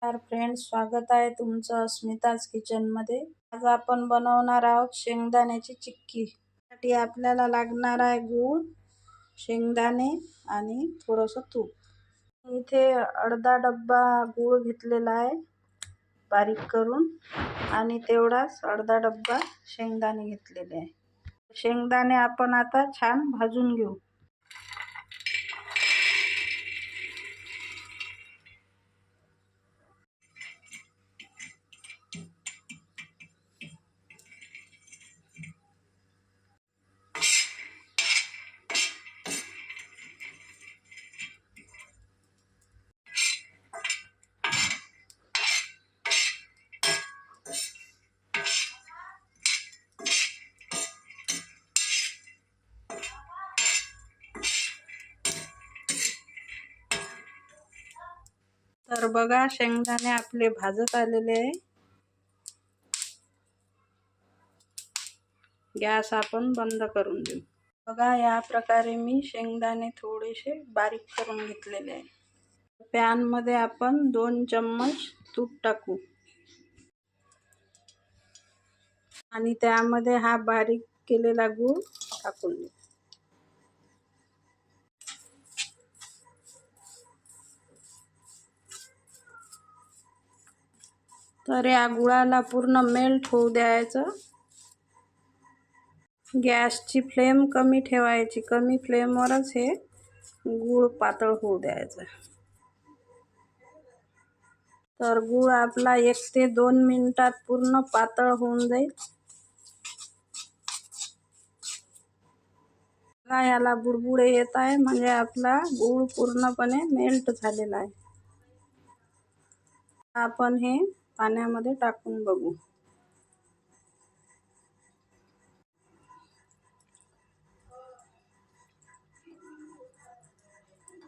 नमस्कार फ्रेंड्स, स्वागत आहे तुमचं अस्मिताज किचनमध्ये। आज आपण बनवणार आहोत शेंगदाण्याची चिक्की। त्यासाठी आपल्याला लागणार आहे गूळ, शेंगदाणे आणि थोडंसं तूप। इथे अर्धा डब्बा गूळ घेतलेला आहे बारीक करून आणि तेवढाच अर्धा डब्बा शेंगदाणे घेतलेले आहे। शेंगदाणे आपण आता छान भाजून घेऊ। तर बघा, शेंगदाणे आपले भाजत आलेले आहे। गॅस आपण बंद करून देऊ। बघा, या प्रकारे मी शेंगदाणे थोडेसे बारीक करून घेतलेले आहे। पॅन मध्ये आपण 2 चम्मच तूप टाकू आणि त्यामध्ये हा बारीक केलेला गूळ टाकून देऊ। तर या गुळाला पूर्ण मेल्ट होऊ द्यायचं। गॅसची फ्लेम कमी ठेवायची, कमी फ्लेमवरच हे गूळ पातळ होऊ द्यायचं। तर गूळ आपला 1 ते 2 मिनिटात पूर्ण पातळ होऊन जाईल। याला बुडबुडे येत आहे, म्हणजे आपला गूळ पूर्णपणे मेल्ट झालेला आहे। आपण हे पाण्यामध्ये टाकून बघू।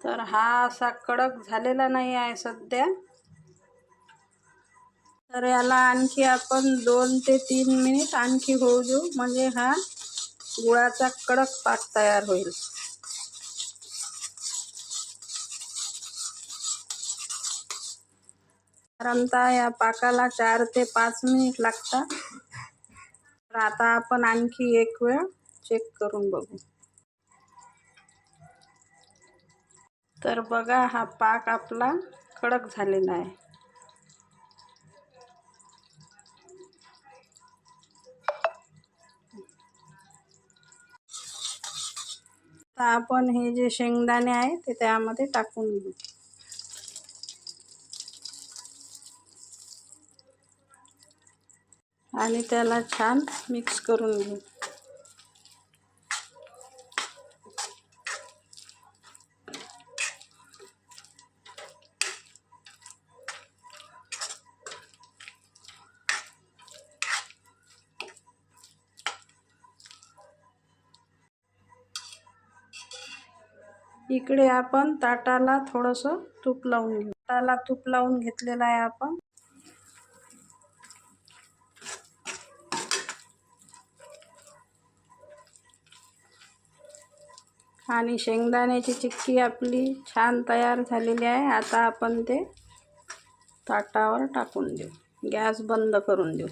तर हा असा कडक झालेला नाही आहे सध्या। तर याला आणखी आपण 2 ते 3 मिनिट आणखी होऊ देऊ, म्हणजे हा गुळाचा कडक पाक तयार होईल। साधारणतः या पाकाला 4 ते 5 मिनिट लागतात। तर आता आपण आणखी एक वेळ चेक करून बघू। तर बघा, हा पाक आपला कडक झालेला आहे। आता आपण हे जे शेंगदाणे आहे ते त्यामध्ये टाकून घेऊ आणि त्याला छान मिक्स करून घेऊ। इकडे आपण ताटाला थोडंसं तूप लावून घेऊ। ताटाला तूप लावून घेतलेलं आहे आपण। आणि शेंगदाण्याची चिक्की आपली छान तयार झालेली आहे। आता आपण ते ताटावर टाकून देऊ, गॅस बंद करून देऊ।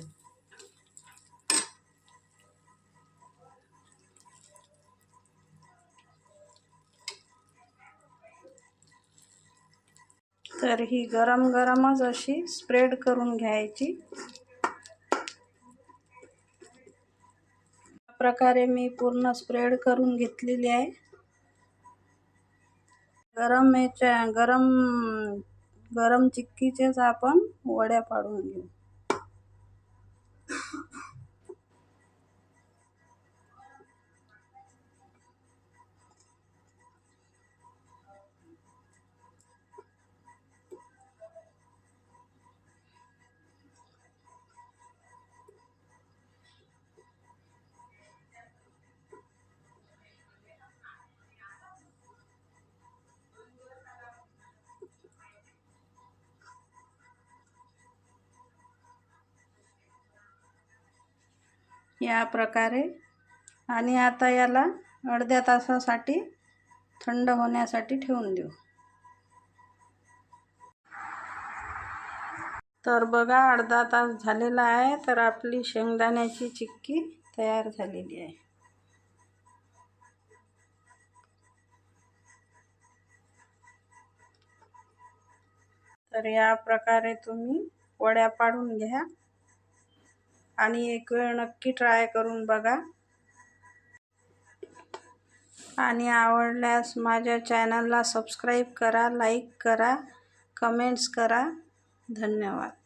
तर ही गरम गरमच अशी स्प्रेड करून घ्यायची। या प्रकारे मी पूर्ण स्प्रेड करून घेतलेली आहे। गरम चिक्कीचेच आपण वड्या पाडून घेऊ। या प्रकारे, आणि आता याला अर्ध्या तासासाठी थंड होण्यासाठी ठेवून देऊ। तर बघा अर्धा तास झालेला आहे, तर आपली शेंगदाण्याची चिक्की तयार झालेली आहे. तर या प्रकारे तुम्ही वड्या पाडून घ्या आणि एक वेळ नक्की ट्राय करून बघा. आणि आवडल्यास माझ्या चॅनलला सबस्क्राईब करा, लाईक करा, कमेंट्स करा. धन्यवाद.